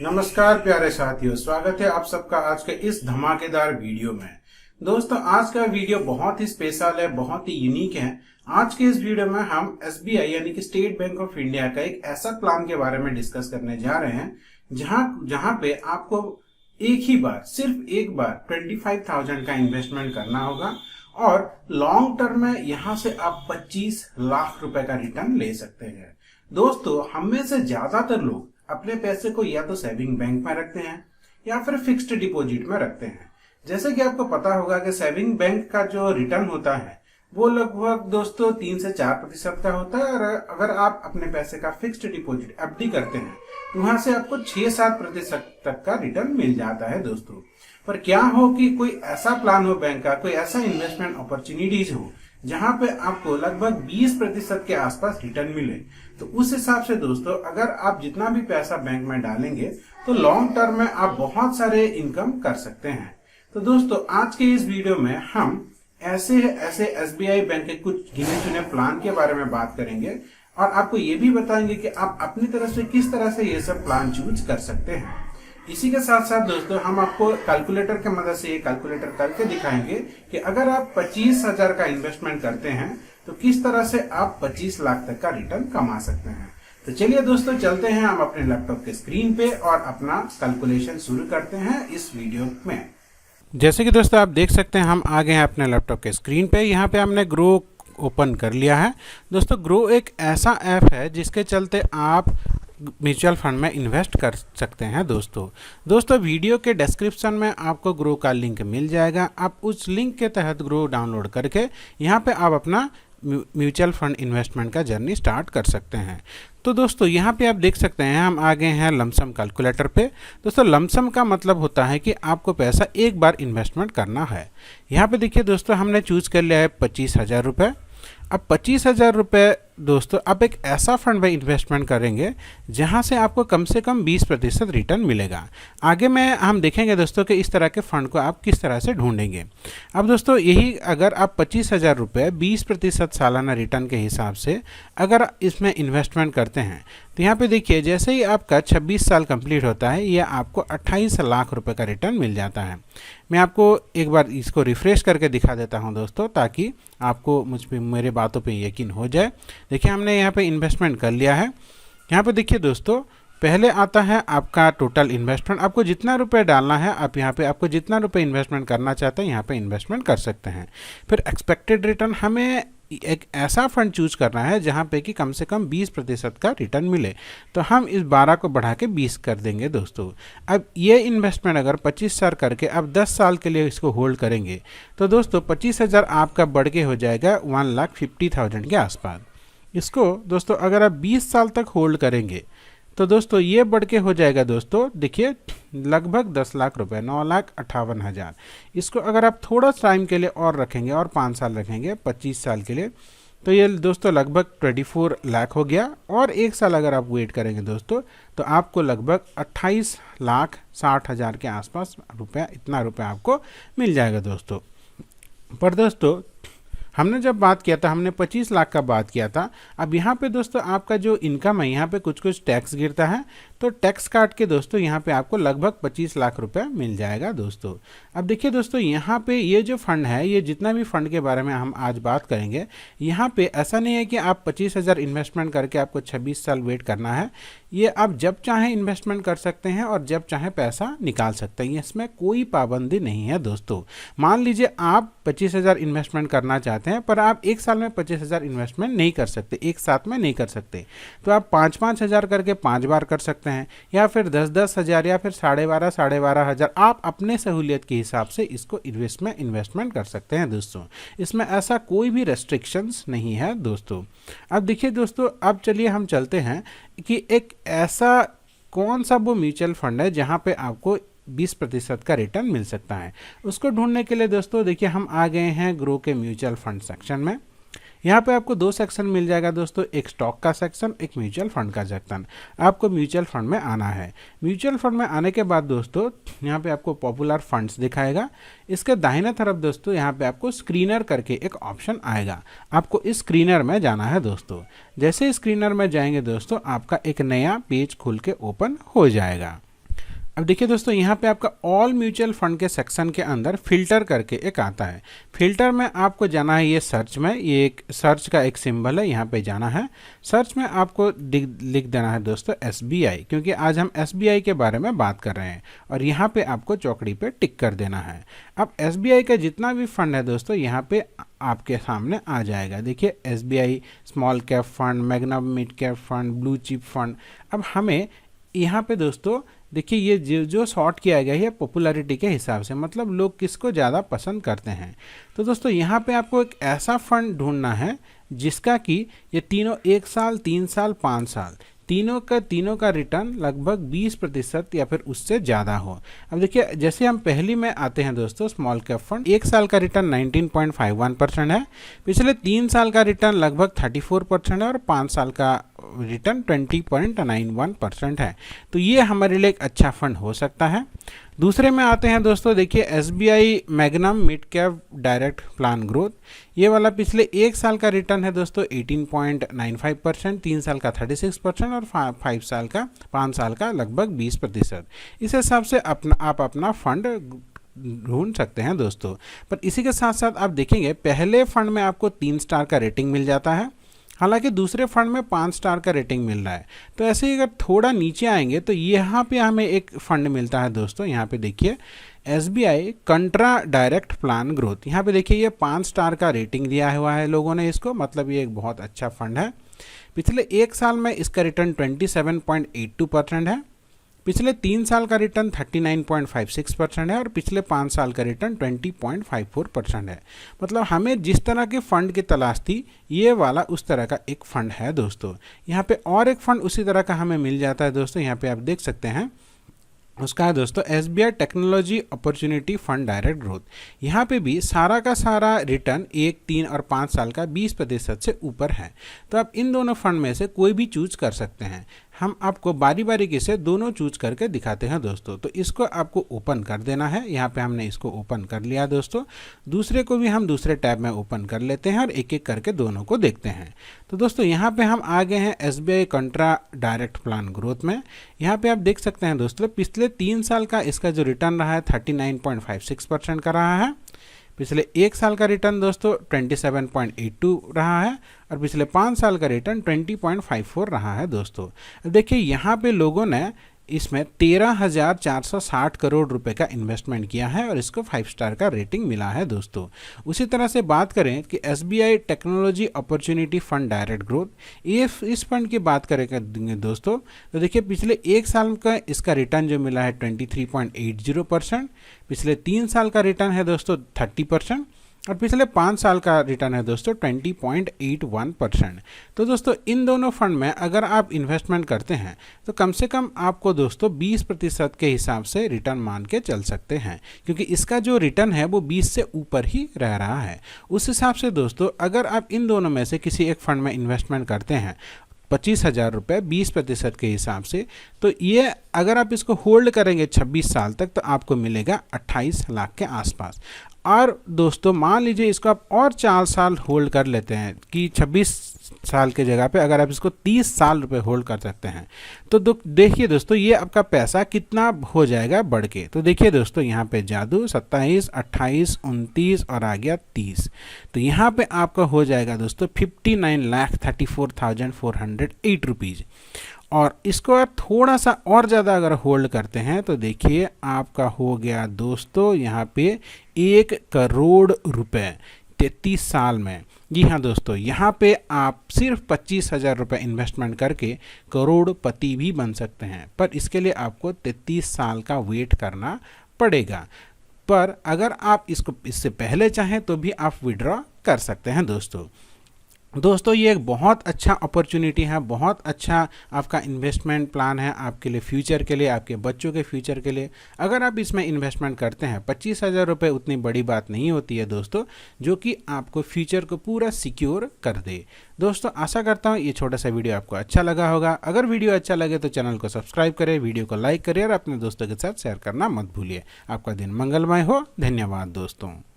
नमस्कार प्यारे साथियों, स्वागत है आप सबका आज के इस धमाकेदार वीडियो में। दोस्तों, आज का वीडियो बहुत ही स्पेशल है, बहुत ही यूनिक है। आज के इस वीडियो में हम एसबीआई यानी कि स्टेट बैंक ऑफ इंडिया का एक ऐसा प्लान के बारे में डिस्कस करने जा रहे हैं जहां पे आपको एक ही बार, सिर्फ एक बार 25,000 का इन्वेस्टमेंट करना होगा और लॉन्ग टर्म में यहां से आप 25 लाख रुपए का रिटर्न ले सकते हैं। दोस्तों, हम में से ज्यादातर लोग अपने पैसे को या तो सेविंग बैंक में रखते हैं या फिर फिक्स्ड डिपॉजिट में रखते हैं। जैसे कि आपको पता होगा कि सेविंग बैंक का जो रिटर्न होता है वो लगभग दोस्तों 3 से 4% का होता है, और अगर आप अपने पैसे का फिक्स्ड डिपॉजिट एफडी करते हैं तो वहां से आपको 6-7% तक का रिटर्न मिल जाता है। दोस्तों, पर क्या हो कि कोई ऐसा प्लान हो बैंक का, कोई ऐसा इन्वेस्टमेंट अपॉर्चुनिटीज हो जहां पे आपको लगभग 20% के आसपास रिटर्न मिले, तो उस हिसाब से दोस्तों अगर आप जितना भी पैसा बैंक में डालेंगे तो लॉन्ग टर्म में आप बहुत सारे इनकम कर सकते हैं। तो दोस्तों, आज के इस वीडियो में हम ऐसे एसबीआई बैंक के कुछ गिने चुने प्लान के बारे में बात करेंगे और आपको ये भी बताएंगे कि आप अपनी तरफ से किस तरह से ये सब प्लान चूज कर सकते हैं। इसी के साथ साथ दोस्तों हम आपको कैलकुलेटर के मदद से ये कैलकुलेटर करके दिखाएंगे कि अगर आप 25,000 का इन्वेस्टमेंट करते हैं तो किस तरह से आप 25 लाख तक का रिटर्न कमा सकते हैं। तो चलिए दोस्तों, चलते हैं हम अपने लैपटॉप के स्क्रीन पे और अपना कैलकुलेशन शुरू करते हैं इस वीडियो में। जैसे कि दोस्तों आप देख सकते हैं, हम आ गए हैं अपने लैपटॉप के स्क्रीन पे। यहाँ पे हमने ग्रो ओपन कर लिया है। दोस्तों, ग्रो एक ऐसा ऐप है जिसके चलते आप म्यूचुअल फंड में इन्वेस्ट कर सकते हैं। दोस्तों वीडियो के डिस्क्रिप्शन में आपको ग्रो का लिंक मिल जाएगा। आप उस लिंक के तहत ग्रो डाउनलोड करके यहाँ पे आप अपना म्यूचुअल फंड इन्वेस्टमेंट का जर्नी स्टार्ट कर सकते हैं। तो दोस्तों यहाँ पे आप देख सकते हैं हम आ गए हैं लमसम कैलकुलेटर पे। दोस्तों, लमसम का मतलब होता है कि आपको पैसा एक बार इन्वेस्टमेंट करना है। यहाँ पे देखिए दोस्तों, हमने चूज कर लिया है 25,000 रुपये। अब 25,000 रुपये दोस्तों आप एक ऐसा फंड में इन्वेस्टमेंट करेंगे जहां से आपको कम से कम 20% रिटर्न मिलेगा। आगे में हम देखेंगे दोस्तों कि इस तरह के फंड को आप किस तरह से ढूंढेंगे। अब दोस्तों यही अगर आप 25,000 रुपये 20% सालाना रिटर्न के हिसाब से अगर इसमें इन्वेस्टमेंट करते हैं तो यहाँ पे देखिए जैसे ही आपका 26 साल कंप्लीट होता है यह आपको 28 लाख रुपए का रिटर्न मिल जाता है। मैं आपको एक बार इसको रिफ्रेश करके दिखा देता हूँ दोस्तों, ताकि आपको मुझ पे मेरे बातों पे यकीन हो जाए। देखिए हमने यहाँ पे इन्वेस्टमेंट कर लिया है। यहाँ पे देखिए दोस्तों, पहले आता है आपका टोटल इन्वेस्टमेंट। आपको जितना रुपए डालना है आप यहाँ पे, आपको जितना रुपए इन्वेस्टमेंट करना चाहते हैं यहाँ पे इन्वेस्टमेंट कर सकते हैं। फिर एक्सपेक्टेड रिटर्न, हमें एक ऐसा फंड चूज करना है जहाँ पे कि कम से कम 20% का रिटर्न मिले, तो हम इस 12 को बढ़ा के 20 कर देंगे दोस्तों। अब ये इन्वेस्टमेंट अगर 25 साल करके अब 10 साल के लिए इसको होल्ड करेंगे तो दोस्तों 25,000 आपका बढ़ के हो जाएगा 1,50,000 के आसपास। इसको दोस्तों अगर आप 20 साल तक होल्ड करेंगे तो दोस्तों ये बढ़ के हो जाएगा दोस्तों, देखिए लगभग 10 लाख रुपए, 9,58,000। इसको अगर आप थोड़ा टाइम के लिए और रखेंगे और 5 साल रखेंगे 25 साल के लिए, तो ये दोस्तों लगभग 24 लाख हो गया। और 1 साल अगर आप वेट करेंगे दोस्तों तो आपको लगभग 28,60,000 के आसपास रुपया, इतना रुपया आपको मिल जाएगा दोस्तों। पर दोस्तों हमने जब बात किया था, हमने 25 लाख का बात किया था। अब यहाँ पे दोस्तों आपका जो इनकम है यहाँ पे कुछ टैक्स गिरता है, तो टैक्स काट के दोस्तों यहाँ पे आपको लगभग 25 लाख रुपए मिल जाएगा दोस्तों। अब देखिए दोस्तों, यहाँ पे ये जो फंड है, ये जितना भी फंड के बारे में हम आज बात करेंगे, यहाँ पे ऐसा नहीं है कि आप 25,000 इन्वेस्टमेंट करके आपको 26 साल वेट करना है। ये आप जब चाहें इन्वेस्टमेंट कर सकते हैं और जब चाहें पैसा निकाल सकते हैं, इसमें कोई पाबंदी नहीं है दोस्तों। मान लीजिए आप 25,000 इन्वेस्टमेंट करना चाहते हैं पर आप एक साल में 25,000 इन्वेस्टमेंट नहीं कर सकते, एक साथ में नहीं कर सकते, तो आप 5-5 करके 5 बार कर सकते हैं, या फिर 10-10 हज़ार या फिर 12,500 आप अपने सहूलियत के हिसाब से इसको इन्वेस्टमेंट कर सकते हैं दोस्तों। इसमें ऐसा कोई भी रेस्ट्रिक्शंस नहीं है दोस्तों। अब देखिए दोस्तों, अब चलिए हम चलते हैं कि एक ऐसा कौन सा वो म्यूचुअल फंड है जहां पे आपको 20% का रिटर्न मिल सकता है। उसको ढूंढने के लिए दोस्तों देखिए हम आ गए हैं ग्रो के म्यूचुअल फंड सेक्शन में। यहाँ पे आपको 2 सेक्शन मिल जाएगा दोस्तों, एक स्टॉक का सेक्शन, एक म्यूचुअल फंड का सेक्शन। आपको म्यूचुअल फंड में आना है। म्यूचुअल फंड में आने के बाद दोस्तों यहाँ पे आपको पॉपुलर फंड्स दिखाएगा। इसके दाहिने तरफ दोस्तों यहाँ पे आपको स्क्रीनर करके एक ऑप्शन आएगा, आपको इस स्क्रीनर में जाना है दोस्तों। जैसे स्क्रीनर में जाएंगे दोस्तों आपका एक नया पेज खुल के ओपन हो जाएगा। अब देखिए दोस्तों, यहाँ पे आपका ऑल म्यूचुअल फंड के सेक्शन के अंदर फिल्टर करके एक आता है। फिल्टर में आपको जाना है ये सर्च में, ये एक सर्च का एक सिंबल है, यहाँ पे जाना है। सर्च में आपको लिख देना है दोस्तों SBI, क्योंकि आज हम SBI के बारे में बात कर रहे हैं, और यहाँ पे आपको चौकड़ी पे टिक कर देना है। अब SBI का जितना भी फंड है दोस्तों, यहाँ पे आपके सामने आ जाएगा। देखिए SBI small cap fund, magnum mid cap fund, blue chip fund. अब हमें यहाँ पे दोस्तों देखिए ये जो सॉर्ट किया गया है पॉपुलैरिटी के हिसाब से, मतलब लोग किसको ज़्यादा पसंद करते हैं। तो दोस्तों यहाँ पे आपको एक ऐसा फंड ढूंढना है जिसका कि ये तीनों 1 साल, 3 साल, 5 साल तीनों का रिटर्न लगभग 20% या फिर उससे ज़्यादा हो। अब देखिए जैसे हम पहली में आते हैं दोस्तों, स्मॉल कैप फंड 1 साल का रिटर्न 19.51% है, पिछले 3 साल का रिटर्न लगभग 34% है, और 5 साल का रिटर्न 20.91% है। तो ये हमारे लिए एक अच्छा फंड हो सकता है। दूसरे में आते हैं दोस्तों, देखिए SBI magnum mid cap direct plan growth. ये वाला पिछले 1 साल का रिटर्न है दोस्तों 18.95%, 3 साल का 36% और 5 साल का लगभग 20%। इस हिसाब से आप अपना फंड ढूंढ सकते हैं दोस्तों। पर इसी के साथ साथ आप देखेंगे पहले फंड में आपको 3 स्टार का रेटिंग मिल जाता है, हालांकि दूसरे फंड में 5 स्टार का रेटिंग मिल रहा है। तो ऐसे ही अगर थोड़ा नीचे आएंगे तो यहाँ पे हमें एक फंड मिलता है दोस्तों, यहाँ पे देखिए SBI कंट्रा डायरेक्ट प्लान ग्रोथ। यहाँ पे देखिए ये 5 स्टार का रेटिंग दिया हुआ है लोगों ने इसको, मतलब ये एक बहुत अच्छा फंड है। पिछले 1 साल में इसका रिटर्न 27.82% है, पिछले 3 साल का रिटर्न 39.56% है, और पिछले 5 साल का रिटर्न 20.54% है। मतलब हमें जिस तरह के फंड की तलाश थी, ये वाला उस तरह का एक फंड है दोस्तों। यहाँ पे और एक फंड उसी तरह का हमें मिल जाता है दोस्तों, यहाँ पे आप देख सकते हैं, उसका है दोस्तों SBI technology opportunity fund direct growth. यहाँ पे भी सारा का सारा रिटर्न 1, 3 और 5 साल का 20% से ऊपर है। तो आप इन दोनों फंड में से कोई भी चूज कर सकते हैं। हम आपको बारी बारी से दोनों चूज करके दिखाते हैं दोस्तों। तो इसको आपको ओपन कर देना है, यहाँ पे हमने इसको ओपन कर लिया दोस्तों। दूसरे को भी हम दूसरे टैब में ओपन कर लेते हैं और एक एक करके दोनों को देखते हैं। तो दोस्तों यहाँ पे हम आ गए हैं SBI कंट्रा डायरेक्ट प्लान ग्रोथ में। यहाँ पे आप देख सकते हैं दोस्तों, पिछले 3 साल का इसका जो रिटर्न रहा है 39.56% का रहा है, पिछले 1 साल का रिटर्न दोस्तों 27.82 रहा है, और पिछले 5 साल का रिटर्न 20.54 रहा है दोस्तों। देखिए यहाँ पे लोगों ने इसमें 13,460 करोड़ रुपए का इन्वेस्टमेंट किया है, और इसको 5 स्टार का रेटिंग मिला है दोस्तों। उसी तरह से बात करें कि SBI technology opportunity fund direct growth, ये इस फंड की बात करेंगे दोस्तों, तो देखिए पिछले 1 साल का इसका रिटर्न जो मिला है 23.80%, पिछले 3 साल का रिटर्न है दोस्तों 30%, और पिछले 5 साल का रिटर्न है दोस्तों 20.81%। तो दोस्तों इन दोनों फंड में अगर आप इन्वेस्टमेंट करते हैं तो कम से कम आपको दोस्तों 20% के हिसाब से रिटर्न मान के चल सकते हैं, क्योंकि इसका जो रिटर्न है वो 20 से ऊपर ही रह रहा है। उस हिसाब से दोस्तों अगर आप इन दोनों में से किसी एक फंड में इन्वेस्टमेंट करते हैं 25,000 रुपये 20% के हिसाब से, तो ये अगर आप इसको होल्ड करेंगे 26 साल तक तो आपको मिलेगा 28 लाख के आसपास। और दोस्तों मान लीजिए इसको आप और 4 साल होल्ड कर लेते हैं कि 26 साल के जगह पे अगर आप इसको 30 साल रुपए होल्ड कर सकते हैं, तो देखिए दोस्तों ये आपका पैसा कितना हो जाएगा बढ़ के। तो देखिए दोस्तों यहाँ पे जादू 27, 28, 29 और आ गया 30। तो यहाँ पे आपका हो जाएगा दोस्तों 59,34,408 रुपीज़। और इसको आप थोड़ा सा और ज़्यादा अगर होल्ड करते हैं तो देखिए आपका हो गया दोस्तों यहाँ पे 1 करोड़ रुपए 33 साल में। जी हाँ दोस्तों, यहाँ पे आप सिर्फ 25,000 रुपये इन्वेस्टमेंट करके करोड़पति भी बन सकते हैं, पर इसके लिए आपको 33 साल का वेट करना पड़ेगा। पर अगर आप इसको इससे पहले चाहें तो भी आप विड्रॉ कर सकते हैं दोस्तों ये एक बहुत अच्छा अपॉर्चुनिटी है, बहुत अच्छा आपका इन्वेस्टमेंट प्लान है आपके लिए, फ्यूचर के लिए, आपके बच्चों के फ्यूचर के लिए। अगर आप इसमें इन्वेस्टमेंट करते हैं 25,000 रुपये उतनी बड़ी बात नहीं होती है दोस्तों, जो कि आपको फ्यूचर को पूरा सिक्योर कर दे। दोस्तों आशा करता हूँ ये छोटा सा वीडियो आपको अच्छा लगा होगा। अगर वीडियो अच्छा लगे तो चैनल को सब्सक्राइब करें, वीडियो को लाइक करें और अपने दोस्तों के साथ शेयर करना मत भूलिए। आपका दिन मंगलमय हो। धन्यवाद दोस्तों।